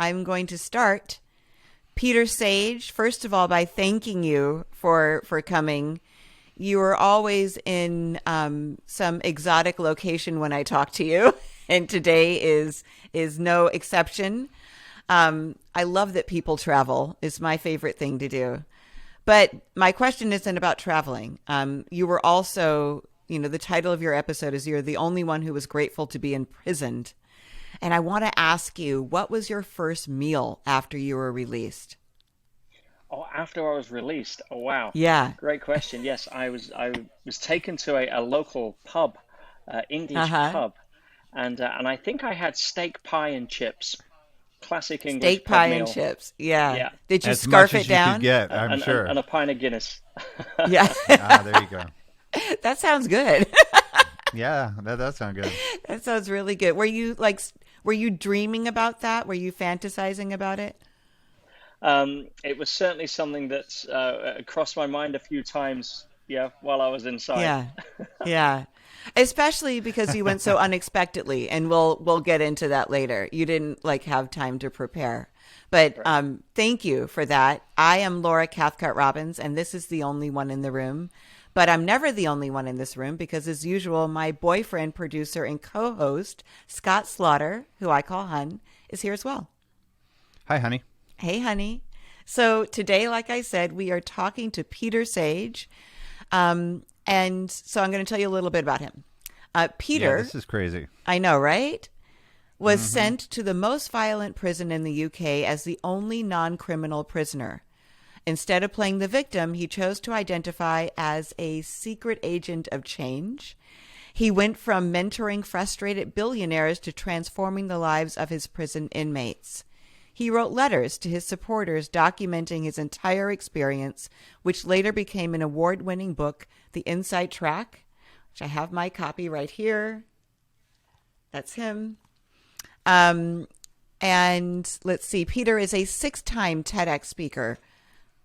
I'm going to start. Peter Sage, first of all, by thanking you for coming. You are always in some exotic location when I talk to you, and today is no exception. I love that people travel. It's my favorite thing to do. But my question isn't about traveling. You were also, the title of your episode is You're the Only One Who Was Grateful to Be Imprisoned. And I want to ask you, what was your first meal after you were released? Oh, after I was released. Oh, wow. Yeah. Great question. Yes, I was taken to a local pub, English Uh-huh. pub, and I think I had steak pie and chips. Classic English Steak pub pie and meal. chips. Yeah. Yeah, Did you As much scarf it as you could down? get, I'm and sure. a pint of Guinness. Yeah. There you go. That sounds good. Yeah, that does sound good. That sounds really good. Were you dreaming about that? Were you fantasizing about it? It was certainly something that crossed my mind a few times. Yeah, while I was inside. Yeah. Yeah. Especially because you went so unexpectedly, and we'll get into that later. You didn't have time to prepare. But Right. thank you for that. I am Laura Cathcart Robbins, and this is the only one in the room. But I'm never the only one in this room because, as usual, my boyfriend, producer, and co-host, Scott Slaughter, who I call Hun, is here as well. Hi, honey. Hey, honey. So today, like I said, we are talking to Peter Sage. And so I'm going to tell you a little bit about him. Yeah, Peter, this is crazy. I know, right? Was Hmm. sent to the most violent prison in the UK as the only non-criminal prisoner. Instead of playing the victim, he chose to identify as a secret agent of change. He went from mentoring frustrated billionaires to transforming the lives of his prison inmates. He wrote letters to his supporters documenting his entire experience, which later became an award-winning book, The Inside Track, which I have my copy right here. That's him. Um, and let's see, Peter is a six-time TEDx speaker.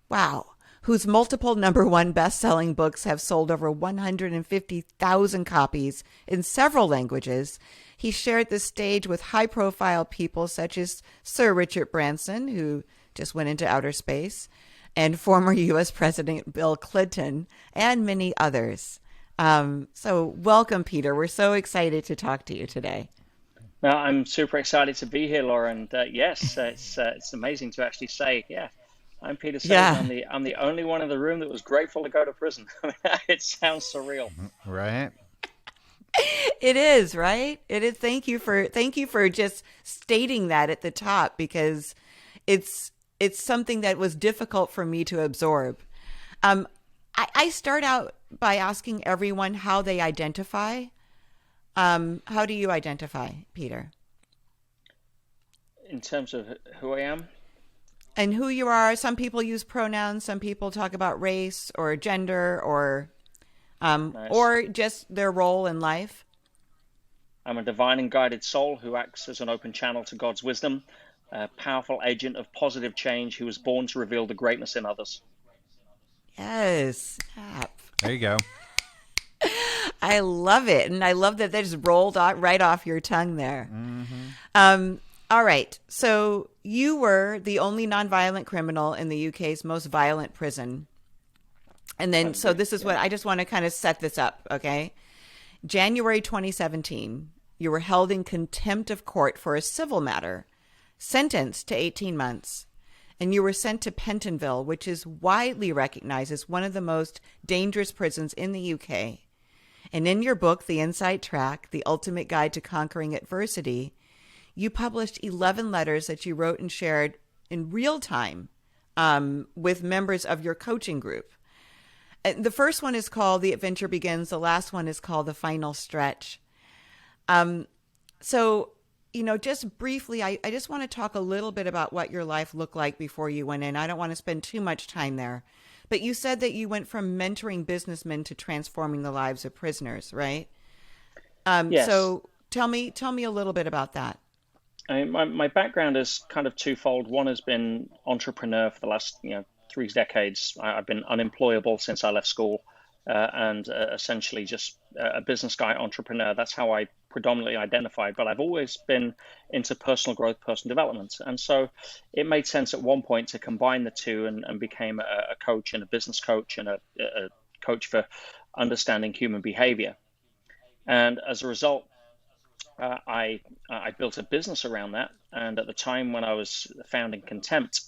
Wow. Whose multiple number one best-selling books have sold over 150,000 copies in several languages. He shared the stage with high-profile people such as Sir Richard Branson, who just went into outer space, and former U.S. President Bill Clinton, and many others. So welcome, Peter. We're so excited to talk to you today. Now, I'm super excited to be here, Laura, and yes, it's amazing to actually say, yeah, I'm Peter Sage. Yeah, I'm the only one in the room that was grateful to go to prison. It sounds surreal. Right? it is, right? It is. Thank you for just stating that at the top because it's something that was difficult for me to absorb. Um, I start out by asking everyone how they identify. How do you identify, Peter? In terms of who I am, And who you are? Some people use pronouns. Some people talk about race or gender nice. or just their role in life. I'm a divine and guided soul who acts as an open channel to God's wisdom, a powerful agent of positive change who was born to reveal the greatness in others. Yes. Snap. There you go. I love it. And I love that they just rolled right off your tongue there. Hmm. All right. So you were the only nonviolent criminal in the UK's most violent prison. And then, so this is Yeah. what I just want to kind of set this up. Okay. January 2017, you were held in contempt of court for a civil matter, sentenced to 18 months. And you were sent to Pentonville, which is widely recognized as one of the most dangerous prisons in the UK. And in your book, The Inside Track, The Ultimate Guide to Conquering Adversity, you published 11 letters that you wrote and shared in real time with members of your coaching group. And the first one is called The Adventure Begins. The last one is called The Final Stretch. So, just briefly, I just want to talk a little bit about what your life looked like before you went in. I don't want to spend too much time there. But you said that you went from mentoring businessmen to transforming the lives of prisoners, right? Yes. So tell me a little bit about that. My background is kind of twofold. One has been entrepreneur for the last, 3 decades. I've been unemployable since I left school, and essentially just a business guy entrepreneur. That's how I predominantly identified, but I've always been into personal growth, personal development. And so it made sense at one point to combine the two, and became a coach and a business coach and a coach for understanding human behavior. And as a result, I built a business around that. And at the time when I was founding Contempt,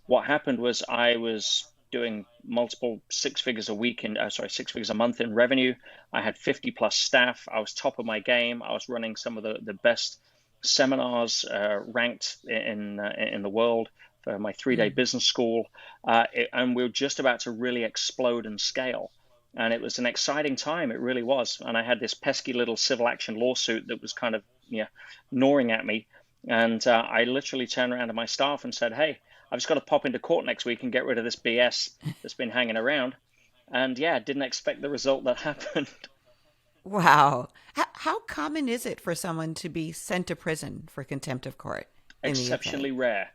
what happened was I was doing multiple six figures a month in revenue. I had 50 plus staff. I was top of my game. I was running some of the best seminars ranked in the world for my 3-day business school. And we were just about to really explode and scale. And it was an exciting time. It really was. And I had this pesky little civil action lawsuit that was kind of gnawing at me. And I literally turned around to my staff and said, hey, I've just got to pop into court next week and get rid of this BS that's been hanging around. And didn't expect the result that happened. Wow. How common is it for someone to be sent to prison for contempt of court in the UK? Exceptionally rare.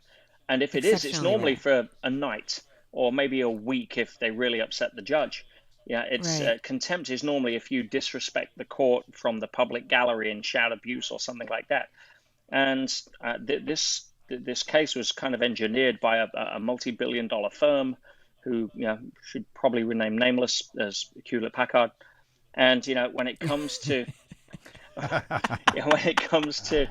And if it is, it's normally for a night or maybe a week if they really upset the judge. It's Right. Contempt is normally if you disrespect the court from the public gallery and shout abuse or something like that. And this case was kind of engineered by a multi-billion-dollar firm who should probably rename nameless as Hewlett Packard. And when it comes to when it comes to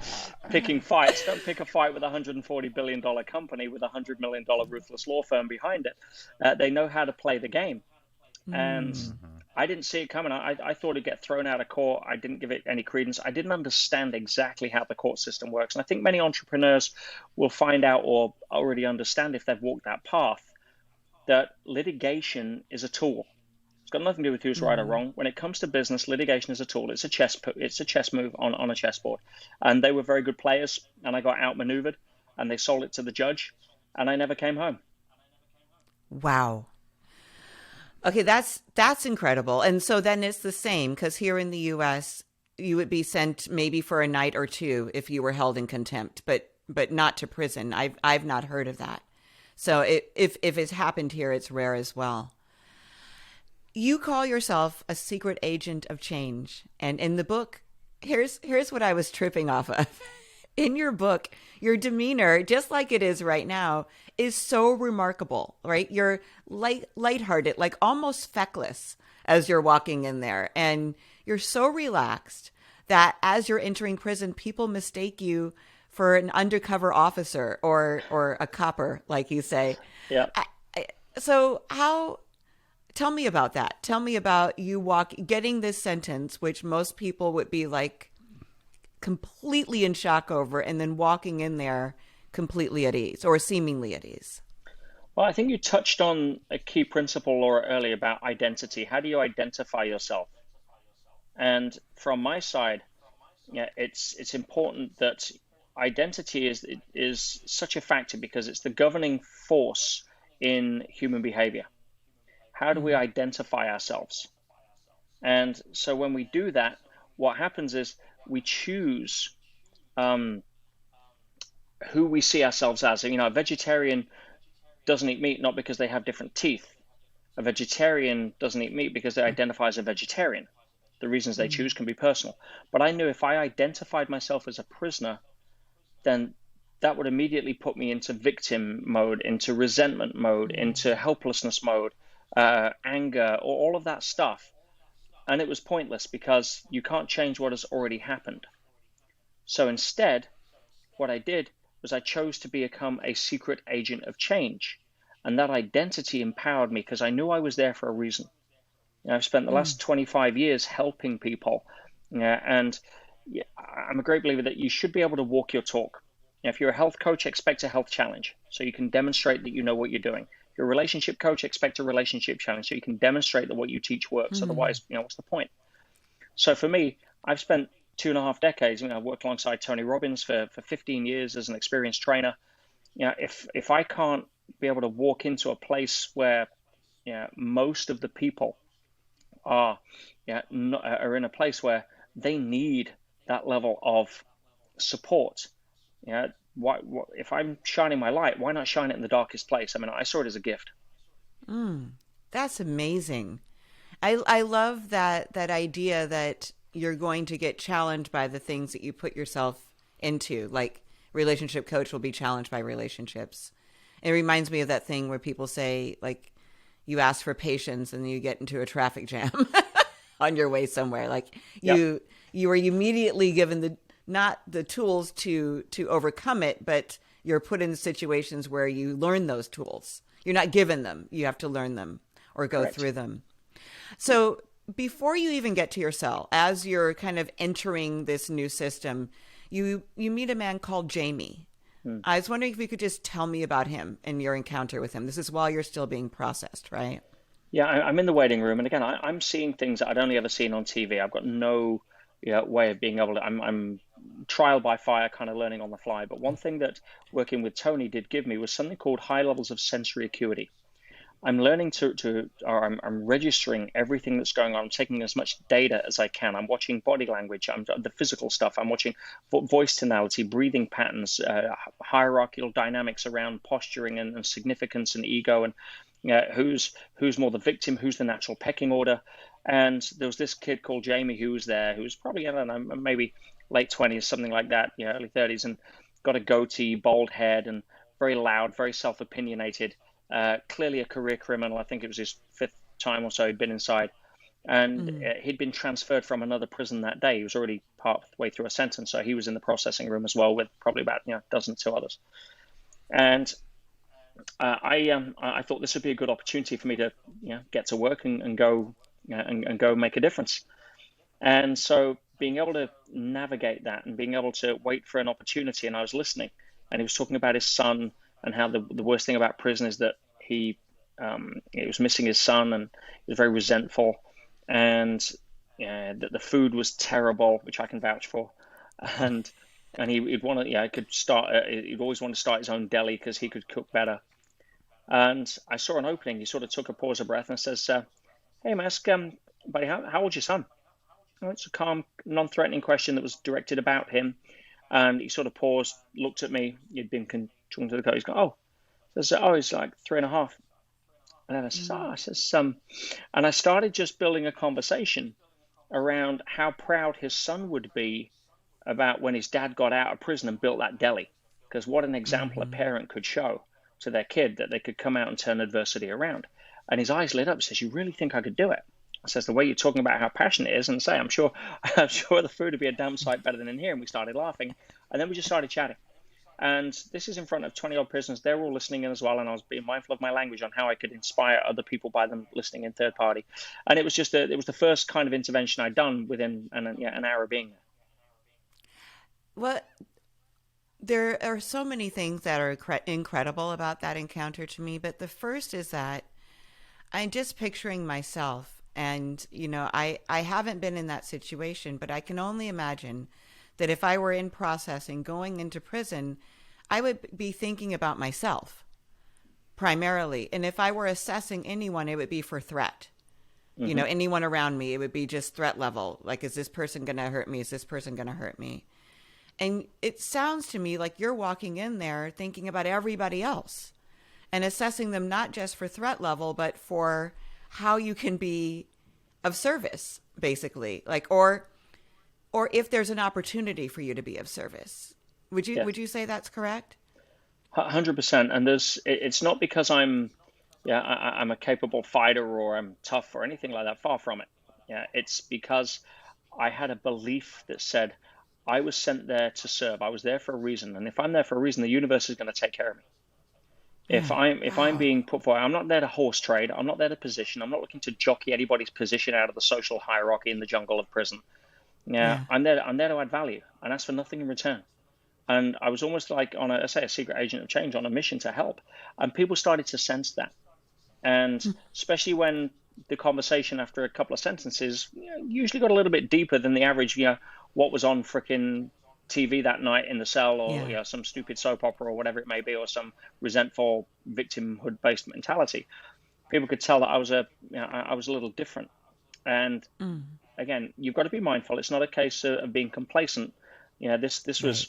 picking fights, don't pick a fight with a $140 billion company with a $100 million ruthless law firm behind it. They know how to play the game. And I didn't see it coming. I thought it'd get thrown out of court. I didn't give it any credence. I didn't understand exactly how the court system works. And I think many entrepreneurs will find out or already understand if they've walked that path, that litigation is a tool. It's got nothing to do with who's right or wrong. When it comes to business, litigation is a tool. It's a chess move on a chessboard. And they were very good players, and I got outmaneuvered, and they sold it to the judge, and I never came home. Wow. Okay, that's incredible. And so then it's the same, because here in the U.S., you would be sent maybe for a night or two if you were held in contempt, but not to prison. I've not heard of that. So if it's happened here, it's rare as well. You call yourself a secret agent of change, and in the book, here's what I was tripping off of. In your book, your demeanor, just like it is right now, is so remarkable, right? You're lighthearted, like almost feckless as you're walking in there. And you're so relaxed that as you're entering prison, people mistake you for an undercover officer or a copper, like you say. Yeah. So tell me about that. Tell me about you getting this sentence, which most people would be like completely in shock over, and then walking in there completely at ease or seemingly at ease. Well, I think you touched on a key principle, Laura, earlier about identity. How do you identify yourself? And from my side, it's important that identity is such a factor because it's the governing force in human behavior. How do we identify ourselves? And so when we do that, what happens is we choose who we see ourselves as. A vegetarian doesn't eat meat not because they have different teeth. A vegetarian doesn't eat meat because they identify as a vegetarian. The reasons they choose can be personal. But I knew if I identified myself as a prisoner, then that would immediately put me into victim mode, into resentment mode, into helplessness mode, anger, or all of that stuff. And it was pointless because you can't change what has already happened. So instead, what I did was I chose to become a secret agent of change. And that identity empowered me because I knew I was there for a reason. I've spent the last 25 years helping people. And I'm a great believer that you should be able to walk your talk. If you're a health coach, expect a health challenge so you can demonstrate that you know what you're doing. If you're a relationship coach, expect a relationship challenge so you can demonstrate that what you teach works. Otherwise, what's the point? So for me, I've spent 2.5 decades. I've worked alongside Tony Robbins for 15 years as an experienced trainer. If I can't be able to walk into a place where most of the people are in a place where they need that level of support. If I'm shining my light, why not shine it in the darkest place? I saw it as a gift. That's amazing. I love that idea that you're going to get challenged by the things that you put yourself into. Like relationship coach will be challenged by relationships. It reminds me of that thing where people say, like, you ask for patience and you get into a traffic jam on your way somewhere. Like you were immediately given not the tools to overcome it, but you're put in situations where you learn those tools. You're not given them. You have to learn them or go Correct. through them. So before you even get to your cell, as you're kind of entering this new system, you meet a man called Jamie. I was wondering if you could just tell me about him and your encounter with him. This is while you're still being processed, right? Yeah, I'm in the waiting room, and again, I'm seeing things that I'd only ever seen on TV. I've got no way of being able to. I'm trial by fire, kind of learning on the fly. But one thing that working with Tony did give me was something called high levels of sensory acuity. I'm learning or I'm registering everything that's going on. I'm taking as much data as I can. I'm watching body language, the physical stuff. I'm watching voice tonality, breathing patterns, hierarchical dynamics around posturing and significance and ego, and who's more the victim, who's the natural pecking order. And there was this kid called Jamie who was there, who was probably, I don't know, maybe late 20s, something like that, early 30s, and got a goatee, bald head, and very loud, very self-opinionated. Clearly a career criminal. I think it was his 5th time or so he'd been inside. And he'd been transferred from another prison that day. He was already partway through a sentence, so he was in the processing room as well with probably about a dozen or two others. And I thought this would be a good opportunity for me to get to work and go and go make a difference. And so being able to navigate that and being able to wait for an opportunity, and I was listening, and he was talking about his son and how the worst thing about prison is that he was missing his son, and he was very resentful, and that the food was terrible, which I can vouch for, and he'd want to he'd always want to start his own deli because he could cook better. And I saw an opening. He sort of took a pause of breath and says, "Hey, Mask, buddy, how old's your son?" Oh, it's a calm, non-threatening question that was directed about him. And he sort of paused, looked at me. He'd been talking to the coach. He's gone, he's like 3.5. And then I says, and I started just building a conversation around how proud his son would be about when his dad got out of prison and built that deli. Because what an example a parent could show to their kid, that they could come out and turn adversity around. And his eyes lit up. He says, "You really think I could do it?" I says, "The way you're talking about how passionate it is," and say, I'm sure the food would be a damn sight better than in here. And we started laughing, and then we just started chatting. And this is in front of 20-odd prisoners. They're all listening in as well, and I was being mindful of my language on how I could inspire other people by them listening in third party. And it was the first kind of intervention I'd done within an hour of being there. Well, there are so many things that are incredible about that encounter to me, but the first is that I'm just picturing myself. And, I haven't been in that situation, but I can only imagine that if I were in processing going into prison, I would be thinking about myself primarily. And if I were assessing anyone, it would be for threat. Anyone around me, it would be just threat level. Like, is this person going to hurt me? Is this person going to hurt me? And it sounds to me like you're walking in there thinking about everybody else and assessing them not just for threat level, but for how you can be of service, basically, or if there's an opportunity for you to be of service. Would you say that's correct? 100%. And it's not because I'm a capable fighter or I'm tough or anything like that. Far from it. It's because I had a belief that said I was sent there to serve. I was there for a reason, and if I'm there for a reason, the universe is going to take care of me. If I'm being put forward, I'm not there to horse trade. I'm not there to position. I'm not looking to jockey anybody's position out of the social hierarchy in the jungle of prison. I'm there to add value and ask for nothing in return. And I was almost like on a secret agent of change on a mission to help. And people started to sense that. And especially when the conversation after a couple of sentences usually got a little bit deeper than the average, what was on frickin' TV that night in the cell, or some stupid soap opera or whatever it may be, or some resentful victimhood-based mentality. People could tell that I was a little different. And again, you've got to be mindful. It's not a case of being complacent. This was,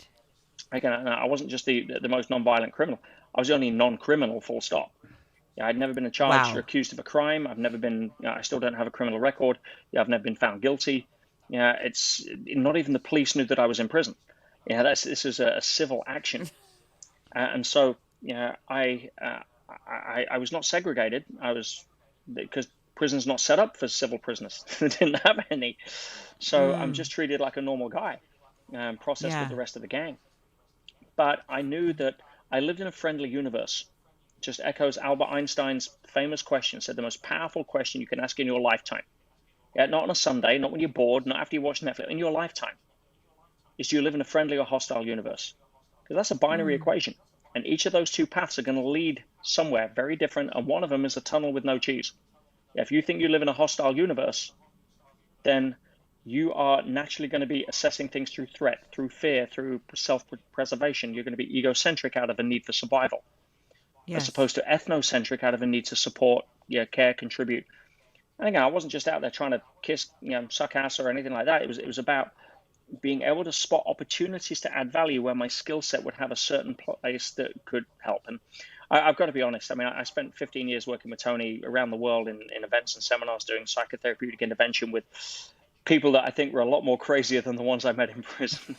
again, I wasn't just the most non-violent criminal. I was the only non-criminal, full stop. I'd never been charged or accused of a crime. I've never been, I still don't have a criminal record. I've never been found guilty. Yeah, it's not even the police knew that I was in prison. Yeah, this is a civil action, and so yeah, I was not segregated. I was because prison's not set up for civil prisoners. They didn't have any, so I'm just treated like a normal guy, processed with Yeah. the rest of the gang. But I knew that I lived in a friendly universe. Just echoes Albert Einstein's famous question, said the most powerful question you can ask in your lifetime. Yeah, not on a Sunday, not when you're bored, not after you watch Netflix, in your lifetime, is do you live in a friendly or hostile universe? Because that's a binary equation. And each of those two paths are going to lead somewhere very different. And one of them is a tunnel with no cheese. Yeah, if you think you live in a hostile universe, then you are naturally going to be assessing things through threat, through fear, through self-preservation. You're going to be egocentric out of a need for survival, as Yes. opposed to ethnocentric out of a need to support, care, contribute. And again, I wasn't just out there trying to kiss, suck ass or anything like that. It was about being able to spot opportunities to add value where my skill set would have a certain place that could help. And I've got to be honest. I mean, I spent 15 years working with Tony around the world in events and seminars doing psychotherapeutic intervention with people that I think were a lot more crazier than the ones I met in prison.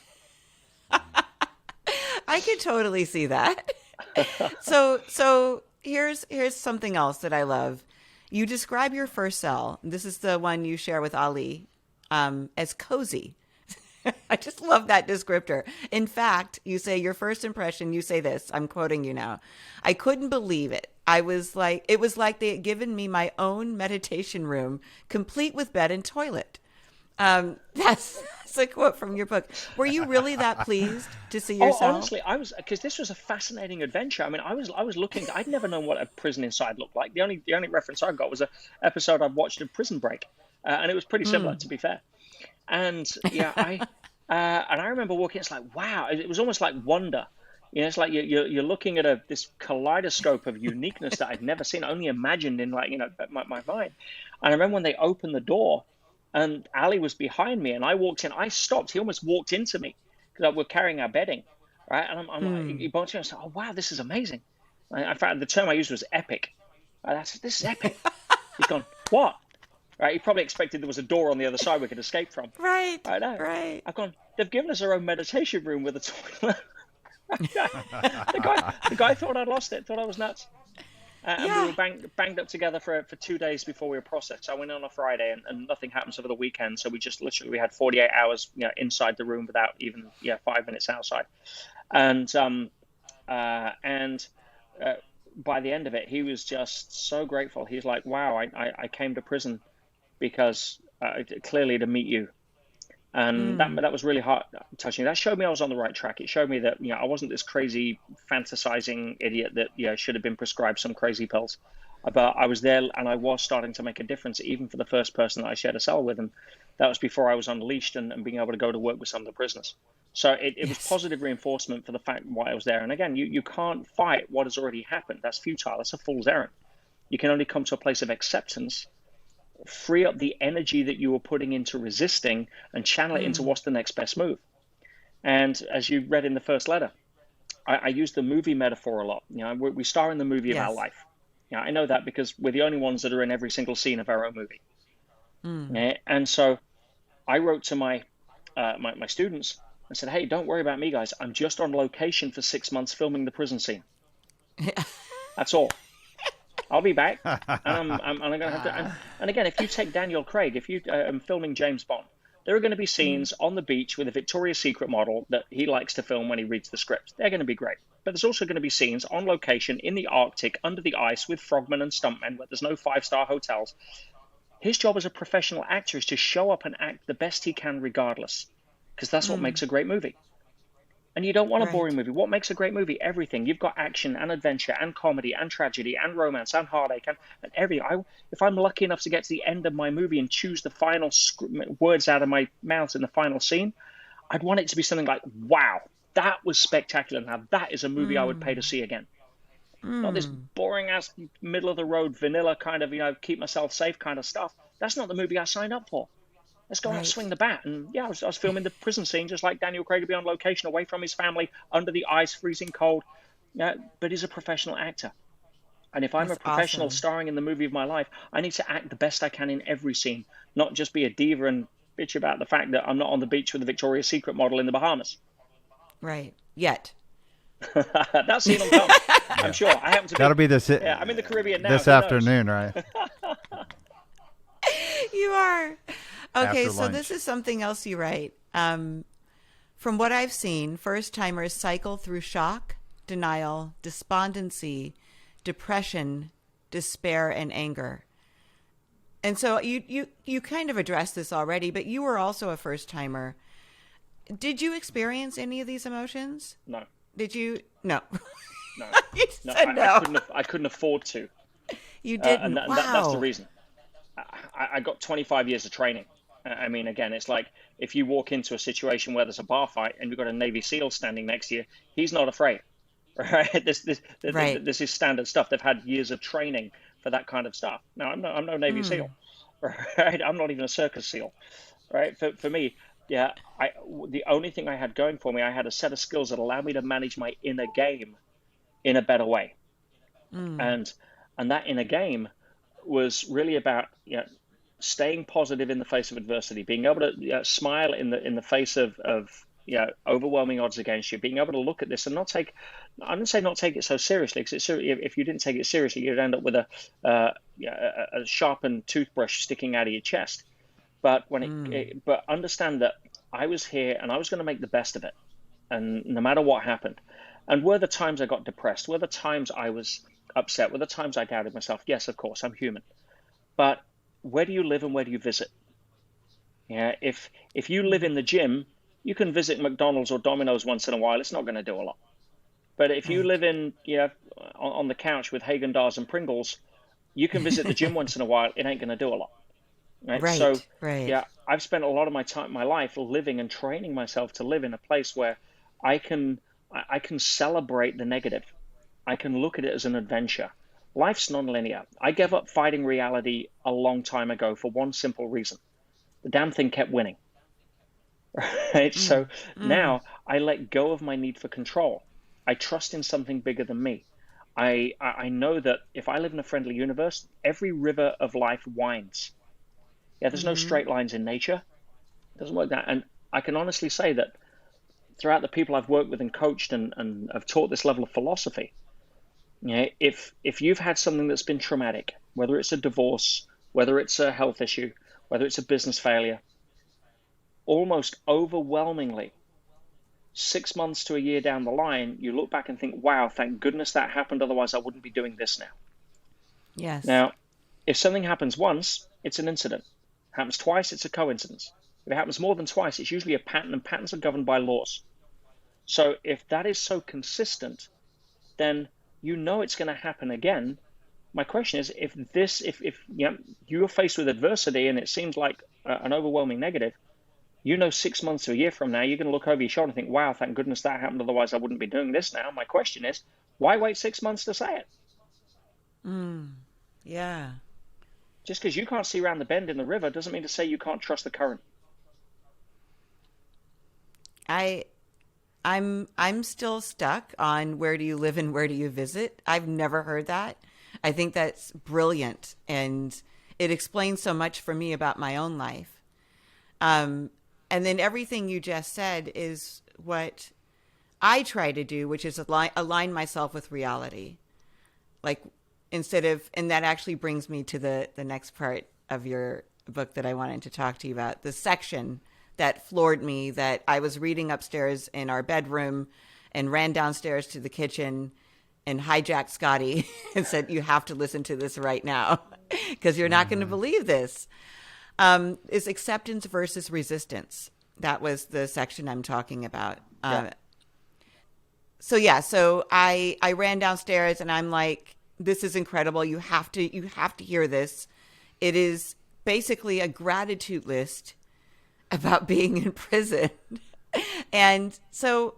I could totally see that. So here's something else that I love. You describe your first cell. This is the one you share with Ali, as cozy. I just love that descriptor. In fact, you say your first impression, you say this, I'm quoting you now. I couldn't believe it. It was like they had given me my own meditation room, complete with bed and toilet. That's a quote from your book. Were you really that pleased to see yourself? Honestly, I was, because this was a fascinating adventure. I mean, I was looking. I'd never known what a prison inside looked like. The only reference I got was a episode I'd watched of Prison Break, and it was pretty similar, to be fair. And yeah, and I remember walking. It's like, wow, it was almost like wonder. It's like you're looking at this kaleidoscope of uniqueness that I'd never seen, only imagined in my mind. And I remember when they opened the door, and Ali was behind me, and I walked in. I stopped. He almost walked into me because we're carrying our bedding, right? And I'm like, he bumped me. I said, "Oh wow, this is amazing." In fact, the term I used was epic. This is epic. He's gone, what? Right? He probably expected there was a door on the other side we could escape from. Right. I know. Right. I've gone, they've given us our own meditation room with a toilet. the guy thought I'd lost it, thought I was nuts. And we were banged up together for 2 days before we were processed. I went on a Friday, and nothing happens over the weekend. So we just literally, we had 48 hours inside the room without even 5 minutes outside. And by the end of it, he was just so grateful. He's like, wow, I came to prison because clearly to meet you. And that was really heart touching. That showed me I was on the right track. It showed me that I wasn't this crazy fantasizing idiot that should have been prescribed some crazy pills. But I was there, and I was starting to make a difference, even for the first person that I shared a cell with. And that was before I was unleashed and being able to go to work with some of the prisoners. So it was positive reinforcement for the fact why I was there. And again, you can't fight what has already happened. That's futile. That's a fool's errand. You can only come to a place of acceptance, free up the energy that you were putting into resisting, and channel it into what's the next best move. And as you read in the first letter, I use the movie metaphor a lot. We star in the movie of our life. I know that because we're the only ones that are in every single scene of our own movie. And so I wrote to my students and said, hey, don't worry about me, guys. I'm just on location for 6 months filming the prison scene. That's all. I'll be back, and I'm going to have to. And again, if you take Daniel Craig, if you filming James Bond, there are going to be scenes on the beach with a Victoria's Secret model that he likes to film when he reads the script. They're going to be great. But there's also going to be scenes on location in the Arctic, under the ice, with frogmen and stuntmen, where there's no 5-star hotels. His job as a professional actor is to show up and act the best he can regardless, because that's what makes a great movie. And you don't want a boring movie. What makes a great movie? Everything. You've got action and adventure and comedy and tragedy and romance and heartache and everything. If I'm lucky enough to get to the end of my movie and choose the final words out of my mouth in the final scene, I'd want it to be something like, wow, that was spectacular. Now that is a movie I would pay to see again. Not this boring ass middle of the road vanilla kind of, keep myself safe kind of stuff. That's not the movie I signed up for. Let's go out and swing the bat. And I was filming the prison scene just like Daniel Craig would be on location, away from his family, under the ice, freezing cold. But he's a professional actor. And if I'm a professional starring in the movie of my life, I need to act the best I can in every scene, not just be a diva and bitch about the fact that I'm not on the beach with the Victoria's Secret model in the Bahamas. Right. Yet. That's seen on film. I'm sure. I happen to be. That'll be this. Yeah, I'm in the Caribbean now. This afternoon, right? You are. Okay, After so lunch. this is something else you write. From what I've seen, first-timers cycle through shock, denial, despondency, depression, despair, and anger. And so you kind of addressed this already, but you were also a first-timer. Did you experience any of these emotions? No. Did you? No. No. You No, said no. I couldn't afford to. You didn't. And Wow. that's the reason. I got 25 years of training. I mean, again, it's like if you walk into a situation where there's a bar fight and you've got a Navy SEAL standing next to you, he's not afraid, right? This is standard stuff. They've had years of training for that kind of stuff. Now, I'm no Navy SEAL, right? I'm not even a circus SEAL, right? For me, yeah, the only thing I had going for me, I had a set of skills that allowed me to manage my inner game in a better way. And that inner game was really about staying positive in the face of adversity, being able to smile in the face of overwhelming odds against you, being able to look at this and not take, I didn't say not take it so seriously, because if you didn't take it seriously, you'd end up with a sharpened toothbrush sticking out of your chest. But but understand that I was here and I was going to make the best of it, and no matter what happened. And were the times I got depressed, were the times I was upset, were the times I doubted myself? Yes, of course, I'm human. But where do you live and where do you visit? Yeah, if you live in the gym, you can visit McDonald's or Domino's once in a while. It's not going to do a lot. But if you live in on the couch with Haagen-Dazs and Pringles, you can visit the gym once in a while. It ain't going to do a lot. Right. So yeah, I've spent a lot of my life living and training myself to live in a place where I can celebrate the negative. I can look at it as an adventure. Life's non-linear. I gave up fighting reality a long time ago for one simple reason. The damn thing kept winning. Right? So now I let go of my need for control. I trust in something bigger than me. I know that if I live in a friendly universe, every river of life winds. Yeah, there's no straight lines in nature. It doesn't work that. And I can honestly say that throughout the people I've worked with and coached and have taught this level of philosophy, if you've had something that's been traumatic, whether it's a divorce, whether it's a health issue, whether it's a business failure, almost overwhelmingly, 6 months to a year down the line, you look back and think, wow, thank goodness that happened. Otherwise, I wouldn't be doing this now. Yes. Now, if something happens once, it's an incident. Happens twice, it's a coincidence. If it happens more than twice, it's usually a pattern, and patterns are governed by laws. So if that is so consistent, then you know it's going to happen again. My question is, if you're faced with adversity and it seems like an overwhelming negative, 6 months to a year from now, you're going to look over your shoulder and think, wow, thank goodness that happened. Otherwise, I wouldn't be doing this now. My question is, why wait 6 months to say it? Yeah. Just because you can't see around the bend in the river doesn't mean to say you can't trust the current. I'm still stuck on where do you live and where do you visit. I've never heard that. I think that's brilliant, and it explains so much for me about my own life. And then everything you just said is what I try to do, which is align myself with reality. Like and that actually brings me to the next part of your book that I wanted to talk to you about, the section that floored me, that I was reading upstairs in our bedroom and ran downstairs to the kitchen and hijacked Scotty and said, you have to listen to this right now because you're not going to believe this. Is acceptance versus resistance. That was the section I'm talking about. So I ran downstairs and I'm like, this is incredible. You have to hear this. It is basically a gratitude list about being in prison. And so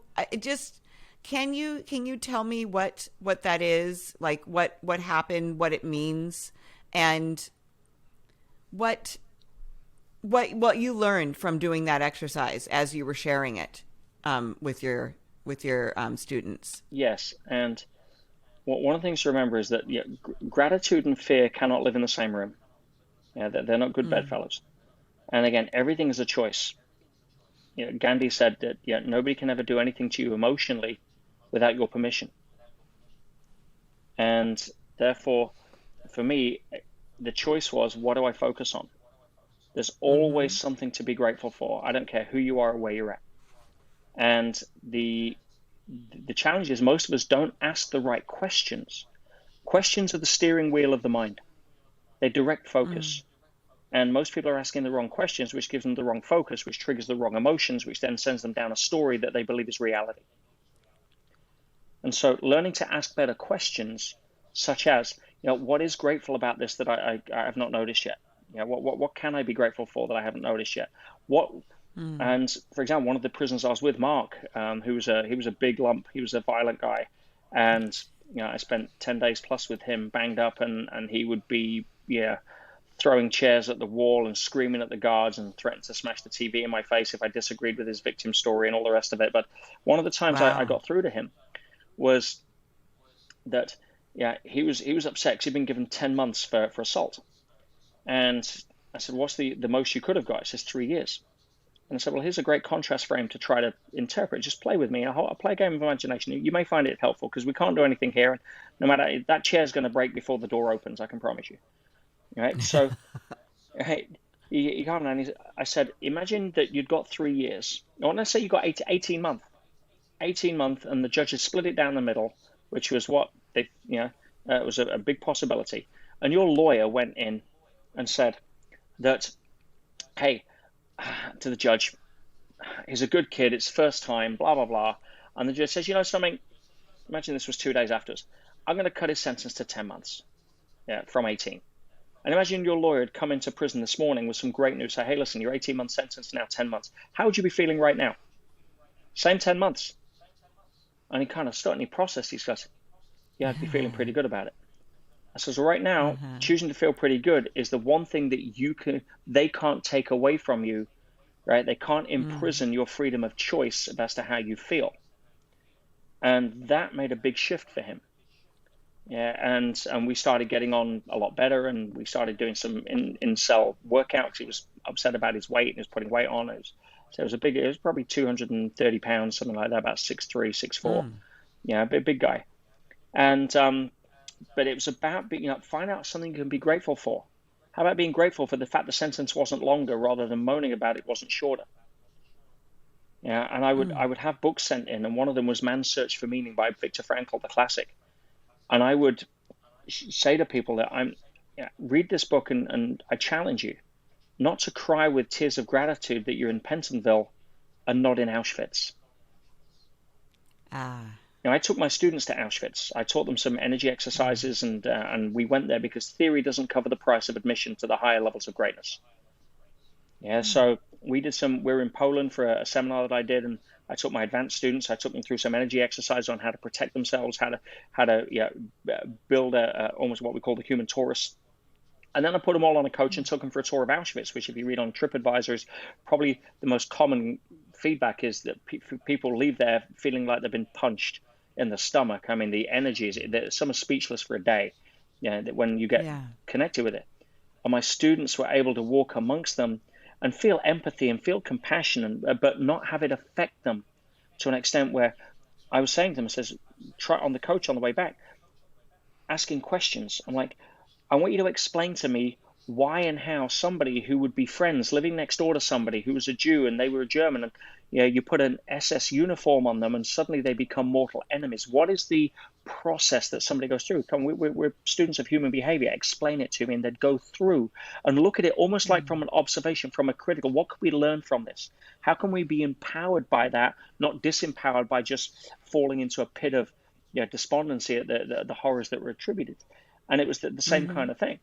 can you tell me what that is, like what happened, what it means, and what you learned from doing that exercise as you were sharing it with your students? Yes, and one of the things to remember is that gratitude and fear cannot live in the same room. Yeah, they're not good bedfellows. And again, everything is a choice. Gandhi said that nobody can ever do anything to you emotionally without your permission. And therefore, for me, the choice was, what do I focus on? There's always something to be grateful for. I don't care who you are or where you're at. And the challenge is most of us don't ask the right questions. Questions are the steering wheel of the mind. They direct focus. And most people are asking the wrong questions, which gives them the wrong focus, which triggers the wrong emotions, which then sends them down a story that they believe is reality. And so learning to ask better questions, such as, what is grateful about this that I have not noticed yet? What can I be grateful for that I haven't noticed yet? And for example, one of the prisoners I was with, Mark, he was a big lump. He was a violent guy. And, I spent 10 days plus with him banged up, and he would be, throwing chairs at the wall and screaming at the guards and threatened to smash the TV in my face if I disagreed with his victim story and all the rest of it. But one of the times I got through to him was that, he was upset because he'd been given 10 months for assault. And I said, what's the most you could have got? He says 3 years. And I said, well, here's a great contrast frame to try to interpret. Just play with me. I'll play a game of imagination. You may find it helpful because we can't do anything here. And no matter, that chair's going to break before the door opens, I can promise you. Right? So he got on and I said, imagine that you'd got 3 years. Or let's say you got 18 months. 18 months, and the judge had split it down the middle, which was what they, it was a big possibility. And your lawyer went in and said that, hey, to the judge, he's a good kid, it's first time, blah, blah, blah. And the judge says, something, imagine this was 2 days afterwards. I'm going to cut his sentence to 10 months from 18. And imagine your lawyer had come into prison this morning with some great news. Say, hey, listen, your 18-month sentence now 10 months. How would you be feeling right now? Same 10 months. And he kind of stopped and he processed. He goes, I'd be feeling pretty good about it. I says, well, right now, choosing to feel pretty good is the one thing that they can't take away from you, right? They can't imprison your freedom of choice as to how you feel. And that made a big shift for him. And we started getting on a lot better, and we started doing some in-cell workouts. He was upset about his weight and he was putting weight on. It was probably 230 pounds, something like that, about 6'3", 6'4". Big guy. And but it was about find out something you can be grateful for. How about being grateful for the fact the sentence wasn't longer, rather than moaning about it wasn't shorter? And I would have books sent in, and one of them was Man's Search for Meaning by Viktor Frankl, the classic. And I would say to people that read this book, and I challenge you not to cry with tears of gratitude that you're in Pentonville and not in Auschwitz. I took my students to Auschwitz. I taught them some energy exercises, and we went there because theory doesn't cover the price of admission to the higher levels of greatness. So we were in Poland for a seminar that I did, and I took my advanced students. I took them through some energy exercise on how to protect themselves, how to build almost what we call the human torus. And then I put them all on a coach and took them for a tour of Auschwitz, which, if you read on TripAdvisor, is probably the most common feedback, is that people leave there feeling like they've been punched in the stomach. I mean, the energy some are speechless for a day. When you get connected with it. And my students were able to walk amongst them and feel empathy and feel compassion, but not have it affect them to an extent where I was saying to them, I says, try on the coach on the way back, asking questions. I'm like, I want you to explain to me why and how somebody who would be friends living next door to somebody who was a Jew and they were a German, and you put an SS uniform on them and suddenly they become mortal enemies. What is the process that somebody goes through? Come, we're students of human behavior. Explain it to me. And they'd go through and look at it almost like from an observation, from a critical. What can we learn from this? How can we be empowered by that, not disempowered by just falling into a pit of despondency at the horrors that were attributed? And it was the same kind of thing.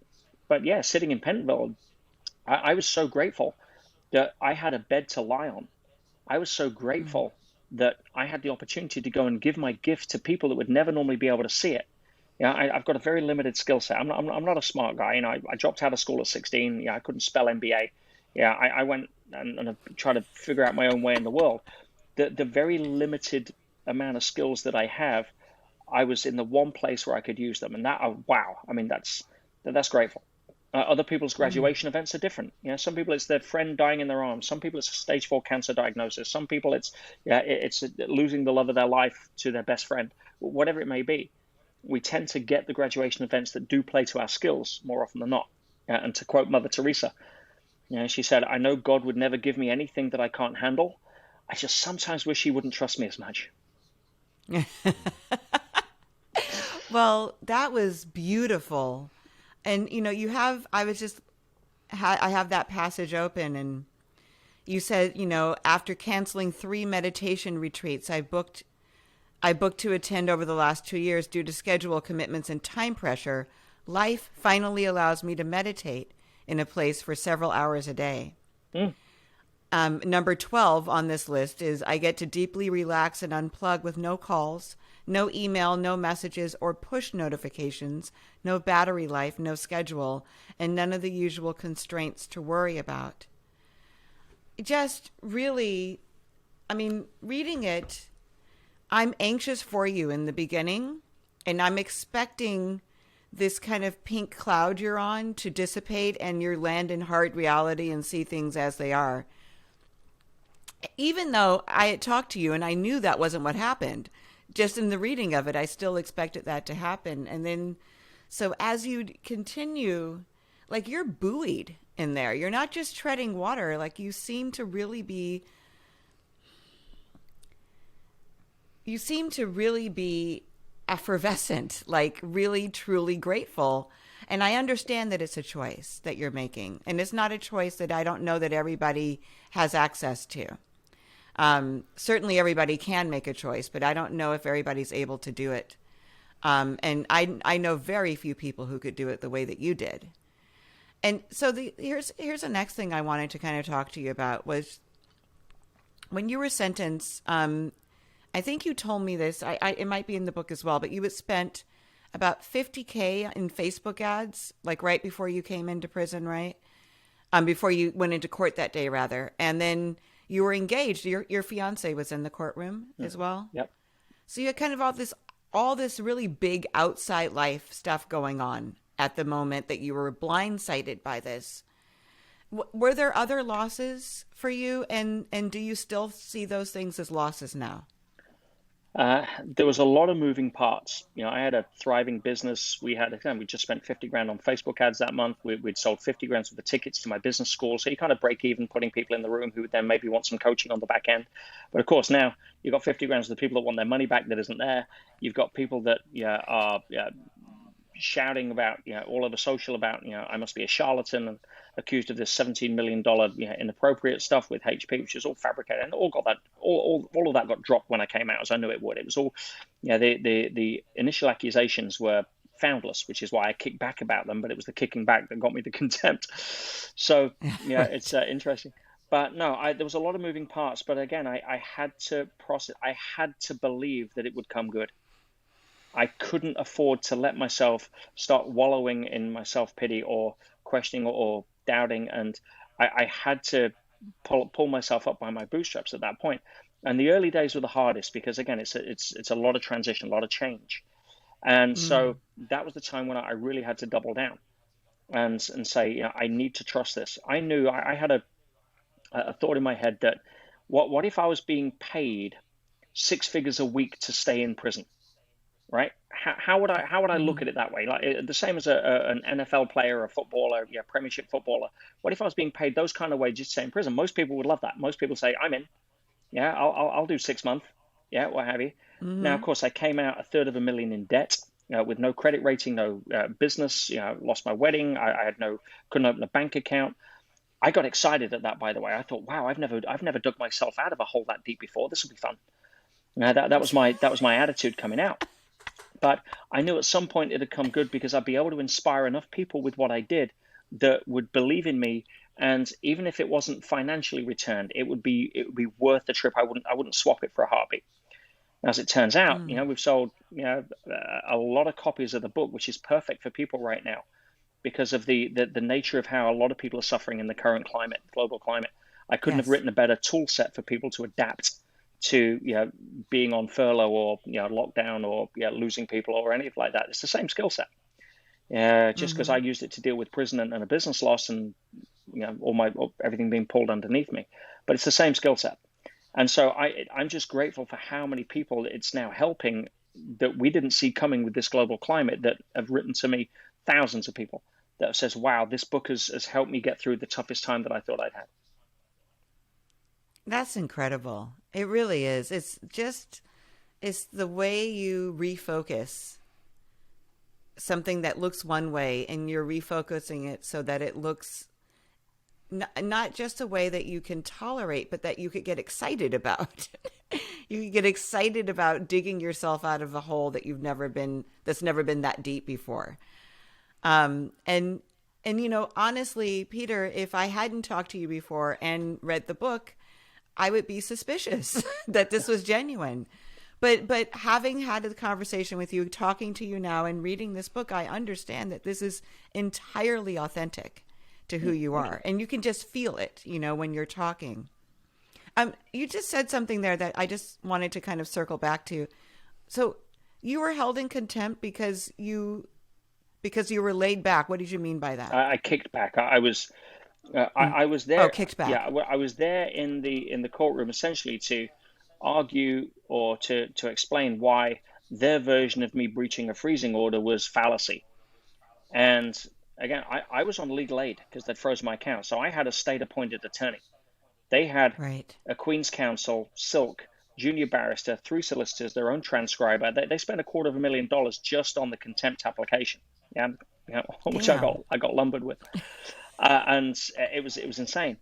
But sitting in Pentonville, I was so grateful that I had a bed to lie on. I was so grateful that I had the opportunity to go and give my gift to people that would never normally be able to see it. I've got a very limited skill set. I'm not a smart guy. I dropped out of school at 16. I couldn't spell MBA. I went and tried to figure out my own way in the world. The very limited amount of skills that I have, I was in the one place where I could use them, and that wow. I mean, that's grateful. Other people's graduation events are different. Some people it's their friend dying in their arms. Some people it's a stage 4 cancer diagnosis. Some people it's losing the love of their life to their best friend. Whatever it may be, we tend to get the graduation events that do play to our skills more often than not. And to quote Mother Teresa, she said, "I know God would never give me anything that I can't handle. I just sometimes wish He wouldn't trust me as much." Well, that was beautiful. And I have that passage open, and you said, after canceling 3 meditation retreats I booked to attend over the last 2 years due to schedule commitments and time pressure, life finally allows me to meditate in a place for several hours a day. Number 12 on this list is I get to deeply relax and unplug with no calls, no email, no messages or push notifications, no battery life, no schedule, and none of the usual constraints to worry about. Just really, reading it, I'm anxious for you in the beginning, and I'm expecting this kind of pink cloud you're on to dissipate and you land in hard reality and see things as they are. Even though I had talked to you and I knew that wasn't what happened, just in the reading of it, I still expected that to happen. And then, so as you continue, like you're buoyed in there. You're not just treading water. Like you seem to really be effervescent, like really, truly grateful. And I understand that it's a choice that you're making. And it's not a choice that I don't know that everybody has access to. Certainly everybody can make a choice, but I don't know if everybody's able to do it. And I know very few people who could do it the way that you did. And so here's the next thing I wanted to kind of talk to you about was when you were sentenced. I think you told me this. It might be in the book as well, but you had spent about $50K in Facebook ads, like right before you came into prison, right? Before you went into court that day, rather, and then you were engaged. Your fiance was in the courtroom as well. Yep. So you had kind of all this really big outside life stuff going on at the moment that you were blindsided by this. Were there other losses for you, and do you still see those things as losses now? There was a lot of moving parts. I had a thriving business. We just spent 50 grand on Facebook ads that month. We'd sold 50 grand worth of tickets to my business school. So you kind of break even putting people in the room who would then maybe want some coaching on the back end. But of course, now you've got 50 grand worth of people that want their money back that isn't there. You've got people that are shouting about, all over social about, I must be a charlatan and accused of this $17 million, inappropriate stuff with HP, which is all fabricated, and all of that got dropped when I came out, as I knew it would. It was all, the initial accusations were foundless, which is why I kicked back about them, but it was the kicking back that got me the contempt. So, it's interesting. But no, there was a lot of moving parts, but again, I had to process, I had to believe that it would come good. I couldn't afford to let myself start wallowing in my self-pity or questioning or doubting. And I had to pull myself up by my bootstraps at that point. And the early days were the hardest because, again, it's a lot of transition, a lot of change. And so that was the time when I really had to double down and say, I need to trust this. I knew I had a thought in my head that what if I was being paid 6 figures a week to stay in prison? Right? How would I look at it that way? Like the same as an NFL player, a footballer, Premiership footballer. What if I was being paid those kind of wages to stay in prison? Most people would love that. Most people say, I'm in. Yeah, I'll do 6 months. Yeah, what have you. Now, of course, I came out $350,000 in debt, with no credit rating, no business. Lost my wedding. I couldn't open a bank account. I got excited at that. By the way, I thought, wow, I've never dug myself out of a hole that deep before. This will be fun. Now that was my attitude coming out. But I knew at some point it had come good because I'd be able to inspire enough people with what I did that would believe in me. And even if it wasn't financially returned, it would be worth the trip. I wouldn't swap it for a heartbeat. As it turns out, we've sold a lot of copies of the book, which is perfect for people right now because of the nature of how a lot of people are suffering in the current climate, global climate. I couldn't have written a better tool set for people to adapt to being on furlough or lockdown or losing people or anything like that. It's the same skill set. just because I used it to deal with prison and a business loss and everything being pulled underneath me. But it's the same skill set. And so I'm just grateful for how many people it's now helping that we didn't see coming with this global climate, that have written to me, thousands of people that says, wow, this book has helped me get through the toughest time that I thought I'd had. That's incredible. It really is. It's the way you refocus something that looks one way, and you're refocusing it so that it looks not just a way that you can tolerate, but that you could get excited about. You could get excited about digging yourself out of a hole that that's never been that deep before. And honestly, Peter, if I hadn't talked to you before and read the book, I would be suspicious that this was genuine. But having had a conversation with you, talking to you now, and reading this book, I understand that this is entirely authentic to who you are. And you can just feel it, when you're talking. You just said something there that I just wanted to kind of circle back to. So you were held in contempt because you were laid back. What did you mean by that? I kicked back. I was there. Oh, kicked back. Yeah, I was there in the courtroom essentially to argue or to explain why their version of me breaching a freezing order was fallacy. And again, I was on legal aid because they'd frozen my account. So I had a state appointed attorney. They had a Queen's Counsel, Silk, junior barrister, 3 solicitors, their own transcriber. They spent $250,000 just on the contempt application. Yeah, which I got lumbered with. And it was insane.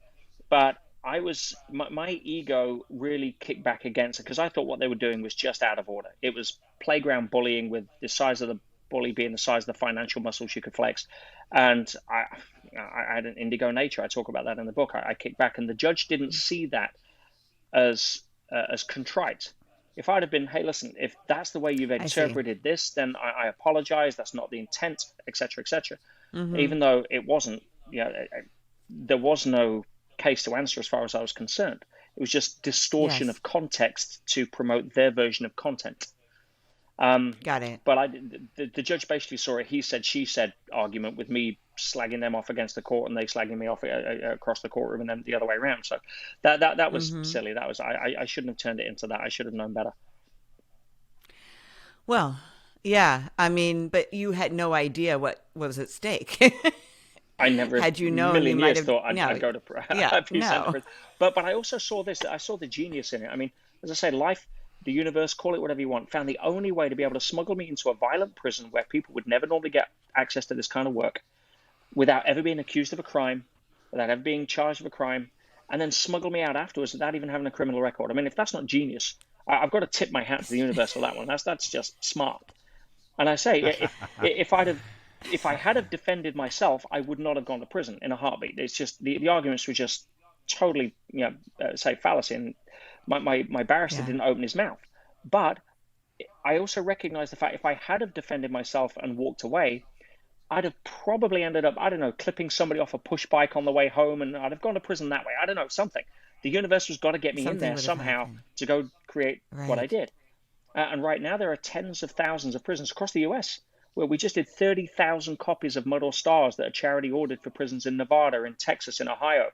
But my ego really kicked back against it because I thought what they were doing was just out of order. It was playground bullying, with the size of the bully being the size of the financial muscles you could flex. And I had an indigo nature. I talk about that in the book. I kicked back, and the judge didn't see that as contrite. If I'd have been, hey, listen, if that's the way you've interpreted this, then I apologize. That's not the intent, et cetera, et cetera. Even though it wasn't, there was no case to answer as far as I was concerned. It was just distortion of context to promote their version of content. Got it. But the judge basically saw a he said, she said argument with me slagging them off against the court and they slagging me off across the courtroom, and then the other way around. So that was silly. That was I shouldn't have turned it into that. I should have known better. Well, yeah. I mean, but you had no idea what was at stake. I never had you known, million you years have, thought I'd go to no. But I also saw this. I saw the genius in it. I mean, as I say, life, the universe, call it whatever you want, found the only way to be able to smuggle me into a violent prison where people would never normally get access to this kind of work, without ever being accused of a crime, without ever being charged of a crime, and then smuggle me out afterwards without even having a criminal record. I mean, if that's not genius, I've got to tip my hat to the universe for that one. That's just smart. And I say, if I had have defended myself, I would not have gone to prison in a heartbeat. It's just the arguments were just totally, say fallacy. And my barrister didn't open his mouth. But I also recognize the fact if I had have defended myself and walked away, I'd have probably ended up, I don't know, clipping somebody off a push bike on the way home, and I'd have gone to prison that way. I don't know, something. The universe has got to get me in there somehow to go create what I did. And right now there are tens of thousands of prisons across the US where we just did 30,000 copies of Mud or Stars that a charity ordered for prisons in Nevada, in Texas, in Ohio.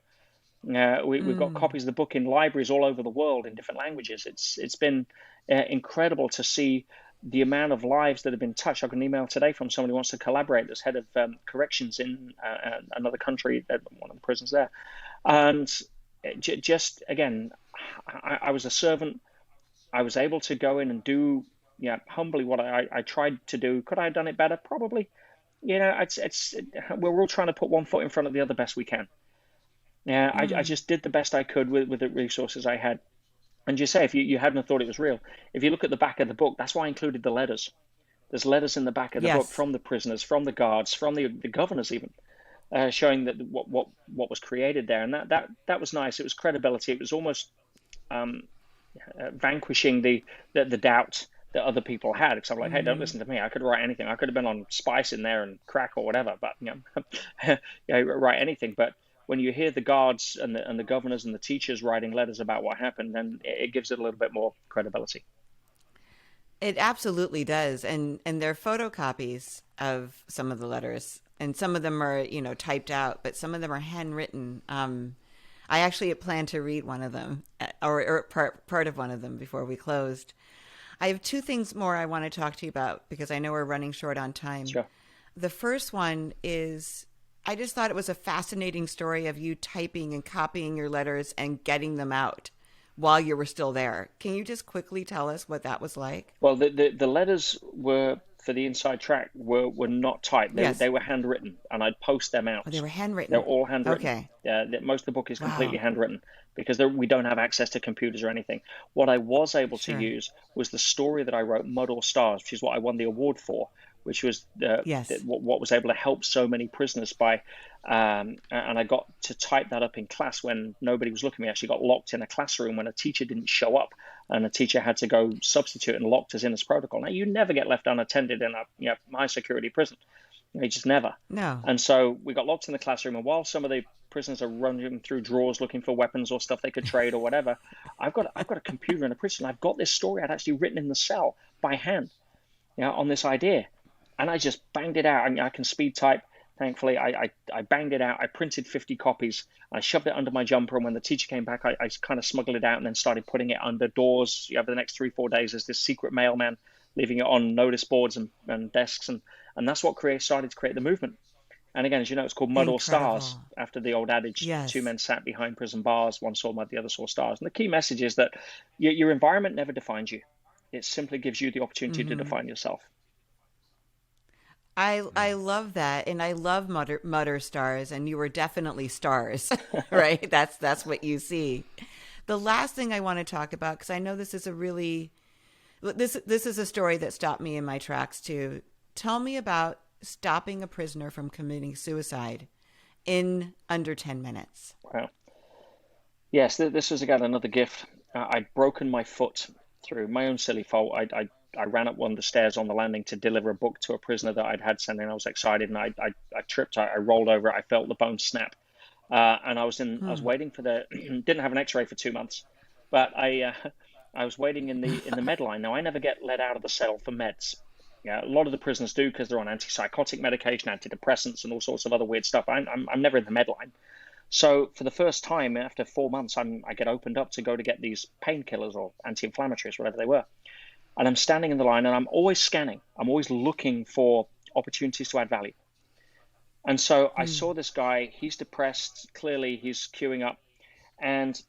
We've got copies of the book in libraries all over the world in different languages. It's been incredible to see the amount of lives that have been touched. I got an email today from somebody who wants to collaborate, that's head of corrections in another country, one of the prisons there. And just, again, I was a servant. I was able to go in and do, humbly what I tried to do. Could I have done it better? Probably. We're all trying to put one foot in front of the other best we can. I just did the best I could with the resources I had. And you say, if you hadn't have thought it was real, if you look at the back of the book, that's why I included the letters. There's letters in the back of the book from the prisoners, from the guards, from the governors even, showing that what was created there. And that was nice. It was credibility. It was almost vanquishing the doubt that other people had. Because I'm like, hey, don't listen to me. I could write anything. I could have been on spice in there and crack or whatever, but write anything. But when you hear the guards and the governors and the teachers writing letters about what happened, then it gives it a little bit more credibility. It absolutely does. And they're photocopies of some of the letters. And some of them are, typed out, but some of them are handwritten. I actually planned to read one of them or part of one of them before we closed. I have two things more I want to talk to you about because I know we're running short on time. Sure. The first one is I just thought it was a fascinating story of you typing and copying your letters and getting them out while you were still there. Can you just quickly tell us what that was like? Well, the letters were for the inside track were not typed. Yes. They were handwritten, and I'd post them out. Oh, they were handwritten. They're all handwritten. Okay. Yeah, most of the book is completely Wow. handwritten because we don't have access to computers or anything. What I was able to Sure. use was the story that I wrote, Mud or Stars, which is what I won the award for, which was Yes. what was able to help so many prisoners by, and I got to type that up in class when nobody was looking. We actually got locked in a classroom when a teacher didn't show up, and a teacher had to go substitute and locked us in as protocol. Now, you never get left unattended in a high security prison. You just never. No. And so we got locked in the classroom, and while some of the prisoners are running through drawers looking for weapons or stuff they could trade or whatever, I've got a computer in a prison. I've got this story I'd actually written in the cell by hand, on this idea, and I just banged it out. I can speed type. Thankfully, I banged it out. I printed 50 copies. I shoved it under my jumper, and when the teacher came back, I kind of smuggled it out and then started putting it under doors. Over the next 3-4 days, as this secret mailman, leaving it on notice boards and desks, and that's what started to create the movement. And again, as you know, it's called Mud or Stars, Incredible. after the old adage, Yes. two men sat behind prison bars, one saw mud, the other saw stars. And the key message is that your environment never defines you. It simply gives you the opportunity to define yourself. I love that, and I love mutter stars, and you were definitely stars, right? That's what you see. The last thing I want to talk about, because I know this is this is a story that stopped me in my tracks too. Tell me about stopping a prisoner from committing suicide in under 10 minutes. Wow. Yes, this was again another gift. I'd broken my foot through my own silly fault. I ran up one of the stairs on the landing to deliver a book to a prisoner that I'd had sent in. I was excited, and I tripped. I rolled over. I felt the bone snap, and I was waiting for didn't have an X-ray for 2 months, but I was waiting in the med line. Now I never get let out of the cell for meds. Yeah, a lot of the prisoners do because they're on antipsychotic medication, antidepressants, and all sorts of other weird stuff. I'm never in the med line. So for the first time after 4 months, I get opened up to go to get these painkillers or anti-inflammatories, whatever they were. And I'm standing in the line, and I'm always scanning. I'm always looking for opportunities to add value. And so I saw this guy. He's depressed. Clearly, he's queuing up. And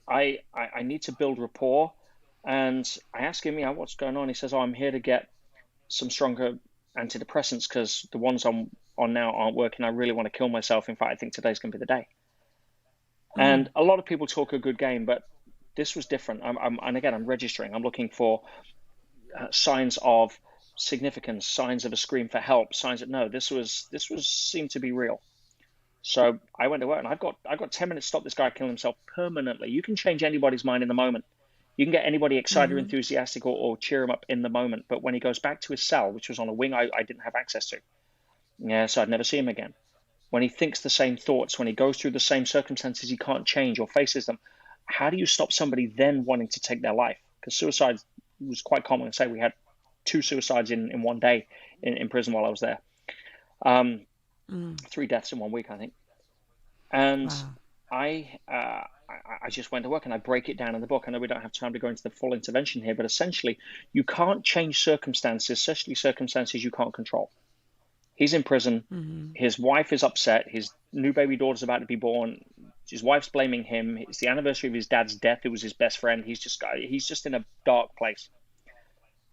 I need to build rapport. And I ask him, what's going on? He says, I'm here to get some stronger antidepressants because the ones I'm on now aren't working. I really want to kill myself. In fact, I think today's going to be the day. And a lot of people talk a good game, but this was different. And again, I'm registering. I'm looking for signs of significance, signs of a scream for help, signs that no, this seemed to be real. So I went to work, and I've got 10 minutes to stop this guy killing himself permanently. You can change anybody's mind in the moment. You can get anybody excited or enthusiastic or cheer him up in the moment. But when he goes back to his cell, which was on a wing I didn't have access to, so I'd never see him again. When he thinks the same thoughts, when he goes through the same circumstances he can't change or faces them, how do you stop somebody then wanting to take their life? Because suicide was quite common. Say we had 2 suicides in one day in prison while I was there. 3 deaths in 1 week, I think. And wow. I just went to work, and I break it down in the book. I know we don't have time to go into the full intervention here, but essentially you can't change circumstances, especially circumstances you can't control. He's in prison. His wife is upset. His new baby daughter's about to be born. His wife's blaming him. It's the anniversary of his dad's death, who was his best friend. He's just in a dark place.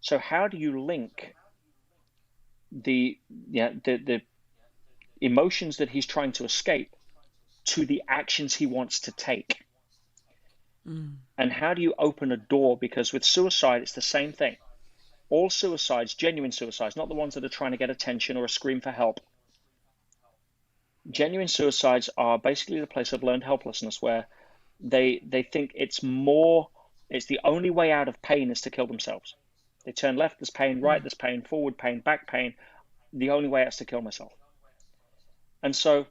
So how do you link the emotions that he's trying to escape to the actions he wants to take? And how do you open a door? Because with suicide, it's the same thing. All suicides, genuine suicides, not the ones that are trying to get attention or a scream for help. Genuine suicides are basically the place of learned helplessness, where they think it's the only way out of pain is to kill themselves. They turn left, there's pain, right, there's pain, forward pain, back pain. The only way out is to kill myself. And so,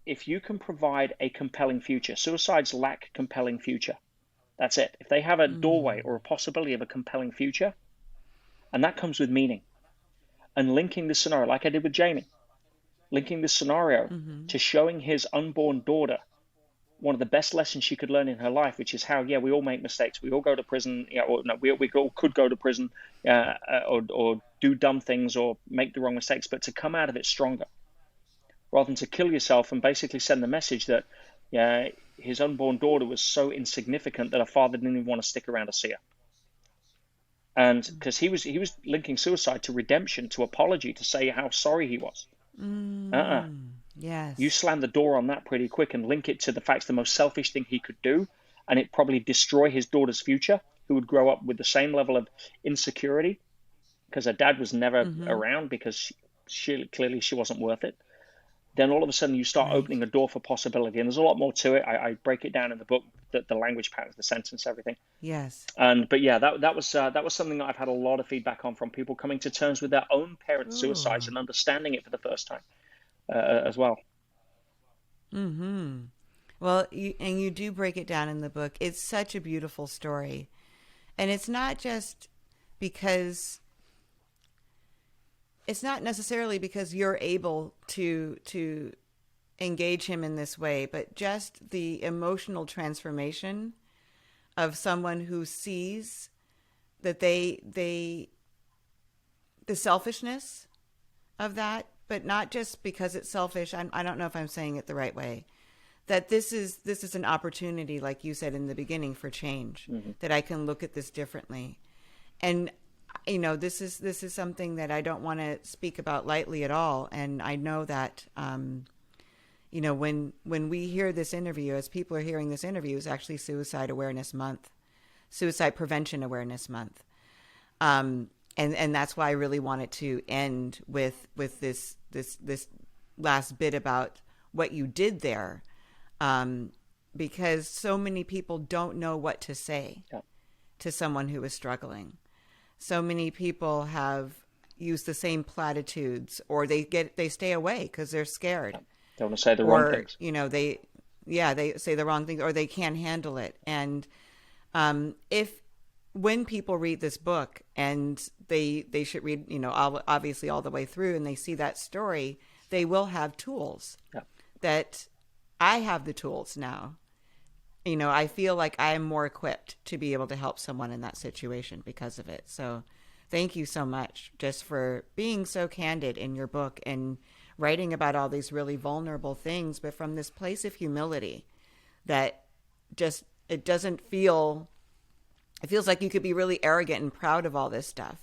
if you can provide a compelling future, suicides lack compelling future. That's it. If they have a doorway or a possibility of a compelling future, and that comes with meaning, and linking the scenario, like I did with Jamie, linking the scenario to showing his unborn daughter one of the best lessons she could learn in her life, which is how, yeah, we all make mistakes. We all go to prison. Yeah, or no, we all could go to prison or do dumb things or make the wrong mistakes, but to come out of it stronger rather than to kill yourself and basically send the message that, yeah, his unborn daughter was so insignificant that her father didn't even want to stick around to see her. And because he was linking suicide to redemption, to apology, to say how sorry he was. Yes. You slam the door on that pretty quick and link it to the fact it's the most selfish thing he could do, and it probably destroy his daughter's future, who would grow up with the same level of insecurity because her dad was never around because she wasn't worth it. Then all of a sudden you start opening a door for possibility, and there's a lot more to it. I break it down in the book, the language patterns, the sentence, everything. Yes. But yeah, that was something that I've had a lot of feedback on from people coming to terms with their own parents' suicides and understanding it for the first time as well. Well, you do break it down in the book. It's such a beautiful story, and it's not just because. It's not necessarily because you're able to engage him in this way, but just the emotional transformation of someone who sees that the selfishness of that, but not just because it's selfish. I don't know if I'm saying it the right way. That this is an opportunity, like you said in the beginning, for change. That I can look at this differently, and this is something that I don't want to speak about lightly at all. And I know that, when we hear this interview, as people are hearing this interview, is actually Suicide Awareness Month, Suicide Prevention Awareness Month. And that's why I really wanted to end with this last bit about what you did there. Because so many people don't know what to say to someone who is struggling. So many people have used the same platitudes, or they stay away because they're scared. They want to say the wrong things. They say the wrong things, or they can't handle it. And when people read this book, and they should read, obviously all the way through, and they see that story, they will have tools that I have the tools now. I feel like I am more equipped to be able to help someone in that situation because of it. So thank you so much just for being so candid in your book and writing about all these really vulnerable things, but from this place of humility that just, it feels like you could be really arrogant and proud of all this stuff,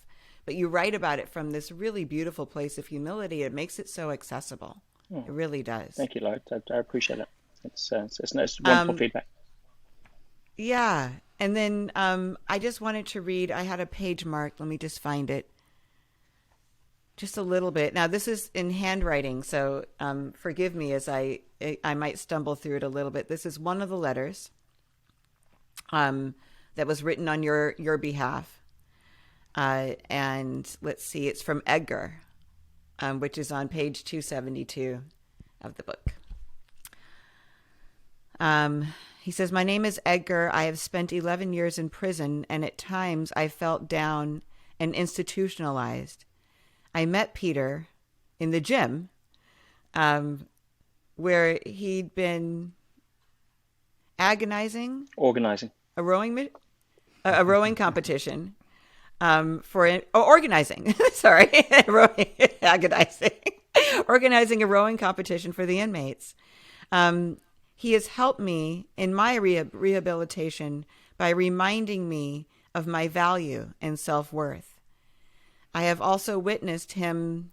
but you write about it from this really beautiful place of humility. It makes it so accessible. It really does. Thank you, Lloyd. I appreciate it. It's wonderful feedback. Yeah. And then I just wanted to read, I had a page marked. Let me just find it. Just a little bit. Now, this is in handwriting, so forgive me as I might stumble through it a little bit. This is one of the letters that was written on your behalf. And let's see, it's from Edgar, which is on page 272 of the book. He says, "My name is Edgar. I have spent 11 years in prison, and at times I felt down and institutionalized. I met Peter in the gym, where he'd been organizing a rowing competition organizing a rowing competition for the inmates. He has helped me in my rehabilitation by reminding me of my value and self-worth. I have also witnessed him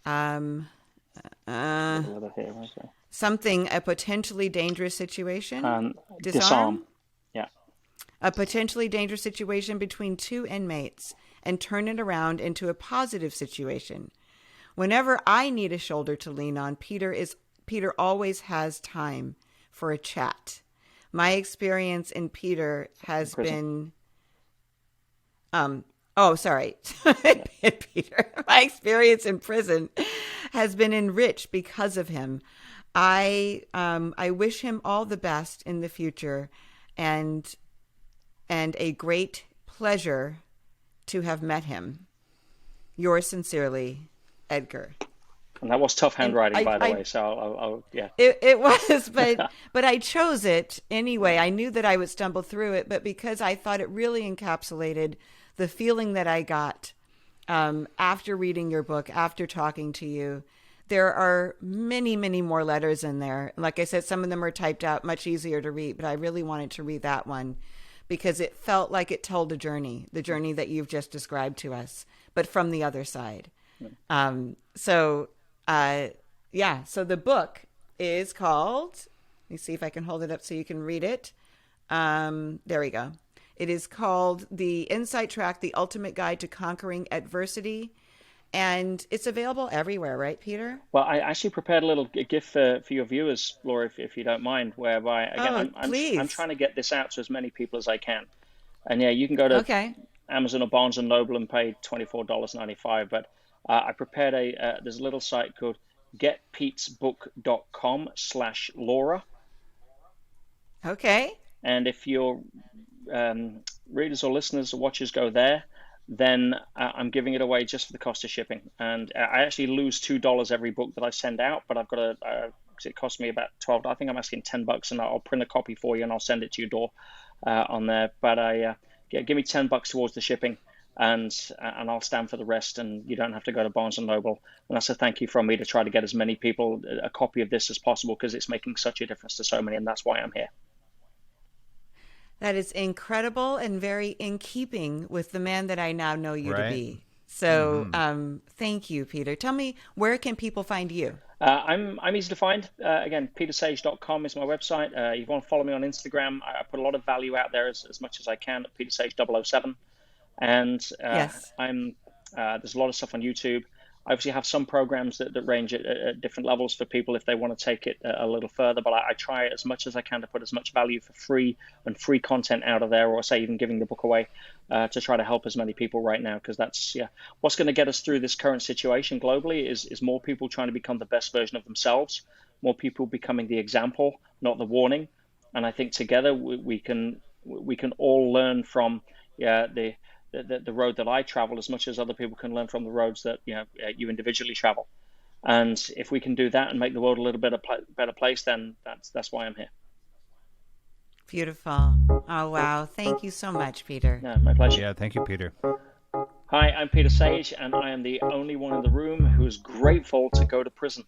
a potentially dangerous situation. Disarm. Yeah. A potentially dangerous situation between two inmates and turn it around into a positive situation. Whenever I need a shoulder to lean on, Peter always has time for a chat. My experience in Peter has been, Peter. My experience in prison has been enriched because of him. I wish him all the best in the future, and a great pleasure to have met him. Yours sincerely, Edgar. And that was tough handwriting, by the I way. So I'll yeah. It was, but I chose it anyway. I knew that I would stumble through it, but because I thought it really encapsulated the feeling that I got after reading your book, after talking to you. There are many, many more letters in there. Like I said, some of them are typed out, much easier to read, but I really wanted to read that one because it felt like it told the journey that you've just described to us, but from the other side. So the book is called, let me see if I can hold it up so you can read it. There we go. It is called The Insight Track, The Ultimate Guide to Conquering Adversity. And it's available everywhere, right, Peter? Well, I actually prepared a little gift for your viewers, Laura, if you don't mind, whereby, again, I'm trying to get this out to as many people as I can. And yeah, you can go to Amazon or Barnes & Noble and pay $24.95. But I prepared there's a little site called getpetesbook.com/Laura. Okay. And if your readers or listeners or watchers go there, then I'm giving it away just for the cost of shipping. And I actually lose $2 every book that I send out, but I've got it costs me about $12. I think I'm asking $10, and I'll print a copy for you and I'll send it to your door on there. But give me $10 towards the shipping, and I'll stand for the rest, and you don't have to go to Barnes & Noble. And that's a thank you from me to try to get as many people a copy of this as possible, because it's making such a difference to so many, and that's why I'm here. That is incredible and very in keeping with the man that I now know you to be. So thank you, Peter. Tell me, where can people find you? I'm easy to find. Again, petersage.com is my website. If you want to follow me on Instagram, I put a lot of value out there as much as I can at petersage007. And there's a lot of stuff on YouTube. I obviously have some programs that range at different levels for people if they want to take it a little further, but I try as much as I can to put as much value for free content out of there, or say even giving the book away to try to help as many people right now, because that's what's going to get us through this current situation globally is more people trying to become the best version of themselves, more people becoming the example, not the warning. And I think together we can all learn from the road that I travel as much as other people can learn from the roads that you individually travel. And if we can do that and make the world a little bit better place, then that's why I'm here. Beautiful. Oh, wow. Thank you so much, Peter. No, my pleasure. Yeah, thank you, Peter. Hi, I'm Peter Sage, and I am the only one in the room who is grateful to go to prison.